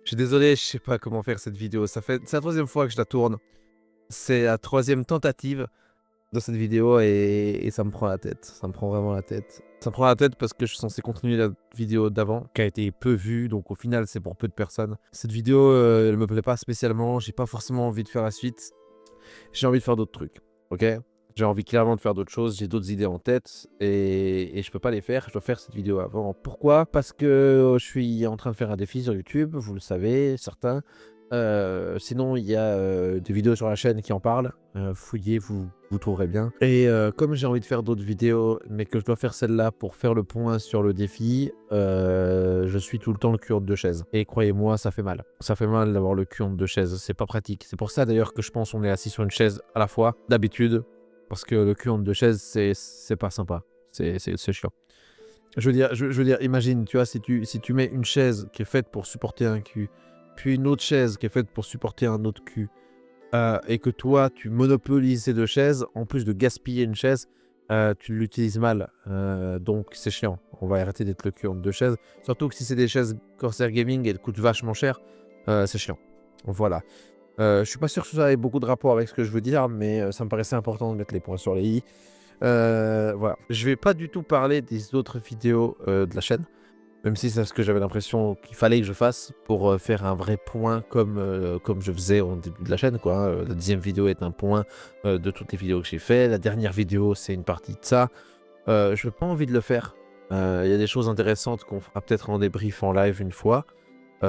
Je suis désolé, je sais pas comment faire cette vidéo. C'est la troisième fois que je la tourne. C'est la troisième tentative de cette vidéo et ça me prend la tête. Ça me prend vraiment la tête. Ça me prend la tête parce que je suis censé continuer la vidéo d'avant, qui a été peu vue, donc au final c'est pour peu de personnes. Cette vidéo, elle me plaît pas spécialement, j'ai pas forcément envie de faire la suite. J'ai envie de faire d'autres trucs, ok? J'ai envie clairement de faire d'autres choses, j'ai d'autres idées en tête et je peux pas les faire, je dois faire cette vidéo avant. Pourquoi? Parce que je suis en train de faire un défi sur YouTube, vous le savez, certains. Sinon, il y a des vidéos sur la chaîne qui en parlent. Fouillez, vous trouverez bien. Et comme j'ai envie de faire d'autres vidéos, mais que je dois faire celle-là pour faire le point sur le défi, je suis tout le temps le cul entre deux chaises. Et croyez-moi, ça fait mal. Ça fait mal d'avoir le cul entre deux chaises. C'est pas pratique. C'est pour ça d'ailleurs que je pense qu'on est assis sur une chaise à la fois, d'habitude. Parce que le cul entre deux chaises, c'est pas sympa. C'est chiant. Je veux dire, imagine, tu vois, si tu mets une chaise qui est faite pour supporter un cul, puis une autre chaise qui est faite pour supporter un autre cul, et que toi, tu monopolises ces deux chaises, en plus de gaspiller une chaise, tu l'utilises mal. Donc, c'est chiant. On va arrêter d'être le cul entre deux chaises. Surtout que si c'est des chaises Corsair Gaming, elles coûtent vachement cher. C'est chiant. Voilà. Je suis pas sûr que ça ait beaucoup de rapport avec ce que je veux dire, mais ça me paraissait important de mettre les points sur les i. Voilà. Je vais pas du tout parler des autres vidéos de la chaîne. Même si c'est ce que j'avais l'impression qu'il fallait que je fasse pour faire un vrai point comme je faisais au début de la chaîne, quoi, hein. La 10e vidéo est un point de toutes les vidéos que j'ai fait. La dernière vidéo, c'est une partie de ça. Je n'ai pas envie de le faire. Il y a des choses intéressantes qu'on fera peut-être en débrief en live une fois.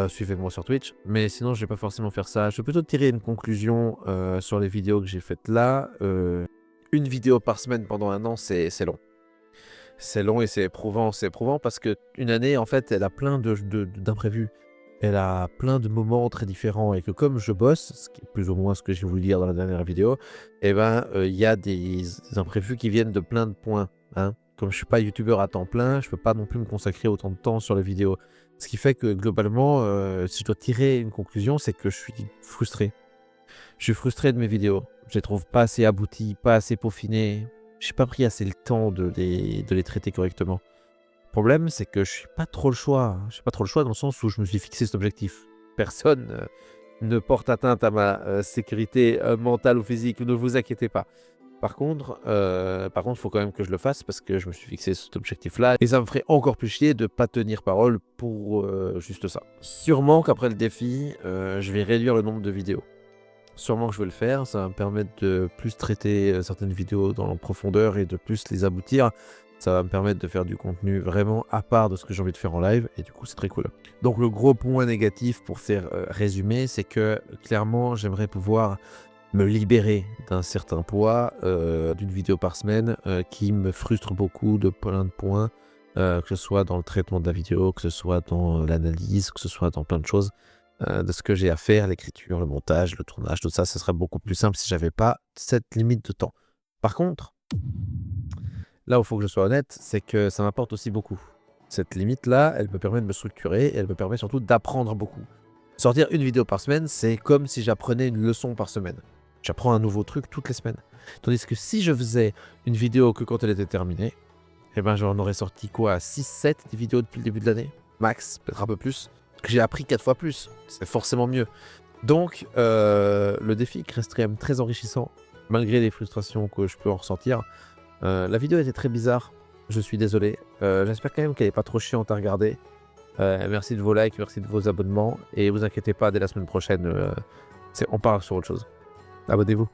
Suivez-moi sur Twitch. Mais sinon, je vais pas forcément faire ça. Je vais plutôt tirer une conclusion sur les vidéos que j'ai faites là. Une vidéo par semaine pendant un an, c'est long. C'est long et c'est éprouvant. C'est éprouvant parce qu'une année, en fait, elle a plein d'imprévus. Elle a plein de moments très différents et que comme je bosse, ce qui est plus ou moins ce que j'ai voulu dire dans la dernière vidéo, eh ben, il y a des imprévus qui viennent de plein de points, hein. Comme je suis pas youtubeur à temps plein, je peux pas non plus me consacrer autant de temps sur les vidéos. Ce qui fait que globalement, si je dois tirer une conclusion, c'est que je suis frustré. Je suis frustré de mes vidéos. Je les trouve pas assez abouties, pas assez peaufinées. J'ai pas pris assez le temps de les traiter correctement. Le problème, c'est que je n'ai pas trop le choix. Je n'ai pas trop le choix dans le sens où je me suis fixé cet objectif. Personne ne porte atteinte à ma sécurité mentale ou physique, ne vous inquiétez pas. Par contre, il faut quand même que je le fasse parce que je me suis fixé cet objectif-là. Et ça me ferait encore plus chier de ne pas tenir parole pour juste ça. Sûrement qu'après le défi, je vais réduire le nombre de vidéos. Sûrement que je vais le faire, ça va me permettre de plus traiter certaines vidéos dans la profondeur et de plus les aboutir. Ça va me permettre de faire du contenu vraiment à part de ce que j'ai envie de faire en live et du coup c'est très cool. Donc le gros point négatif pour faire résumer, c'est que clairement j'aimerais pouvoir me libérer d'un certain poids d'une vidéo par semaine qui me frustre beaucoup de plein de points, que ce soit dans le traitement de la vidéo, que ce soit dans l'analyse, que ce soit dans plein de choses. De ce que j'ai à faire, l'écriture, le montage, le tournage, tout ça, ce serait beaucoup plus simple si j'avais pas cette limite de temps. Par contre, là où il faut que je sois honnête, c'est que ça m'apporte aussi beaucoup. Cette limite-là, elle me permet de me structurer et elle me permet surtout d'apprendre beaucoup. Sortir une vidéo par semaine, c'est comme si j'apprenais une leçon par semaine. J'apprends un nouveau truc toutes les semaines. Tandis que si je faisais une vidéo que quand elle était terminée, eh ben j'en aurais sorti quoi, 6-7 des vidéos depuis le début de l'année, max, peut-être un peu plus. Que j'ai appris 4 fois plus, c'est forcément mieux. Donc, le défi reste quand même très enrichissant, malgré les frustrations que je peux en ressentir. La vidéo était très bizarre, je suis désolé. J'espère quand même qu'elle n'est pas trop chiante à regarder. Merci de vos likes, merci de vos abonnements. Et vous inquiétez pas, dès la semaine prochaine, on part sur autre chose. Abonnez-vous.